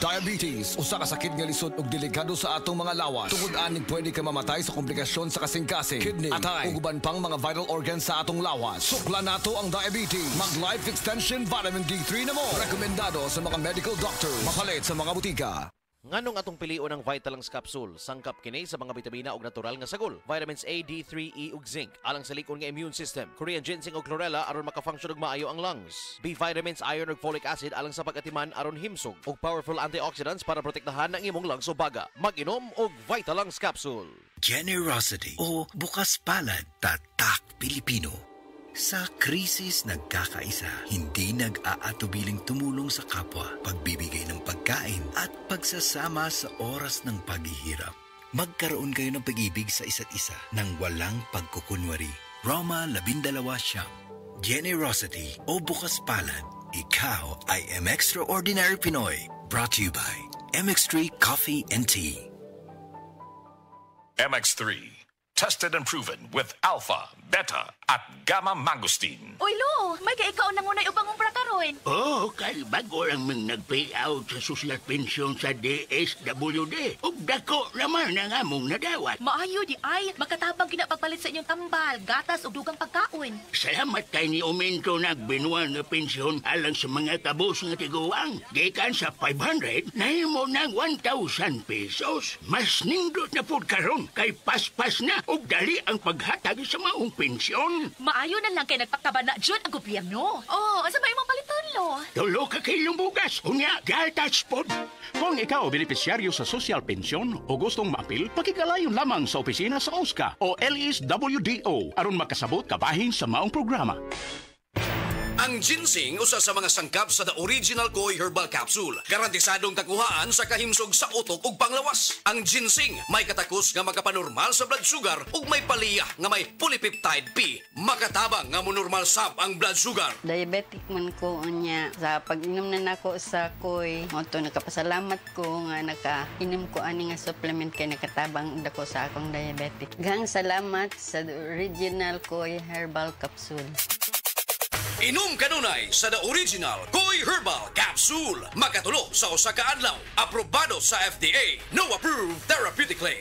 Diabetes, usa ka sakit nga lisod ug delikado sa atong mga lawas. Tungod aning pwede ka mamatay sa komplikasyon sa kasing-kasing, kidney, atay, ug uban pang mga vital organs sa atong lawas. Sukla nato ang diabetes. Mag Life Extension Vitamin D3 na mo. Rekomendado sa mga medical doctor. Mapalit sa mga butika. Nganong atong pilion ang Vitalangs capsule, sangkap kini sa mga bitamina ug natural nga sagol, vitamins A, D3, E ug zinc, alang sa likon nga immune system, Korean ginseng ug chlorella aron maka-function ug maayo ang lungs, B vitamins, iron ug folic acid alang sa pag-atiman aron himsog, ug powerful antioxidants para protektahan ang imong lungs o baga. Mag-inom og Vitalangs capsule. Generosity o bukas palad, tatak Pilipino. Sa krisis nagkakaisa, hindi nag-aatubiling tumulong sa kapwa, pagbibigay ng pagkain at pagsasama sa oras ng paghihirap. Magkaroon kayo ng pag-ibig sa isa't isa nang walang pagkukunwari. Roma 12 Siyam. Generosity o bukas palad, ikaw ay Extraordinary Pinoy. Brought to you by MX3 Coffee and Tea. MX3. Tested and proven with alpha, beta, at gamma mangosteen. Uy, Lo! May kaikaw na ngunay upang umpra karon. Oo, kay bago lang ming nag-payout sa social pension sa DSWD. Ug dako naman ang among nadawat. Maayo di ay, makatabang kinapagpalit sa inyong tambal, gatas ug dugang pagkaon. Salamat kay ni Aumento nagbinuan nga pensyon alang sa mga kabos nga tiguang. Gikan sa 500, nahimo ng 1,000 pesos. Mas nindot na pud karon kay paspas na ug dali ang paghatag sa maong pensyon. Maayo na lang kay nagpakabana jud ang gobyerno. Oh, asa ba imong paliton, Lo? Tulo ka kilong bugas. Unya, gatas pod. Kung ikaw benepisyaryo sa social pension o gustong maapil, pakigalayon lamang sa opisina sa OSCA o LSWDO aron makasabot kabahin sa maong programa. Ang ginseng usa sa mga sangkap sa The Original Koi Herbal Capsule. Garantisadong takuhaan sa kahimsog sa utok ug panglawas. Ang ginseng may katakos nga makapanormal sa blood sugar ug may paliyah nga may polypeptide P. Makatabang nga monormal sab ang blood sugar. Diabetic man ko unya. Sa pag-inom na nako sa koi, moto nakapasalamat ko nga nakainom ko ani nga supplement kay nakatabang dako sa akong diabetic. Gang salamat sa The Original Koi Herbal Capsule. Inom kanunay sa The Original Koi Herbal Capsule. Makatulo sa usa ka adlaw. Aprobado sa FDA. No approved therapeutically.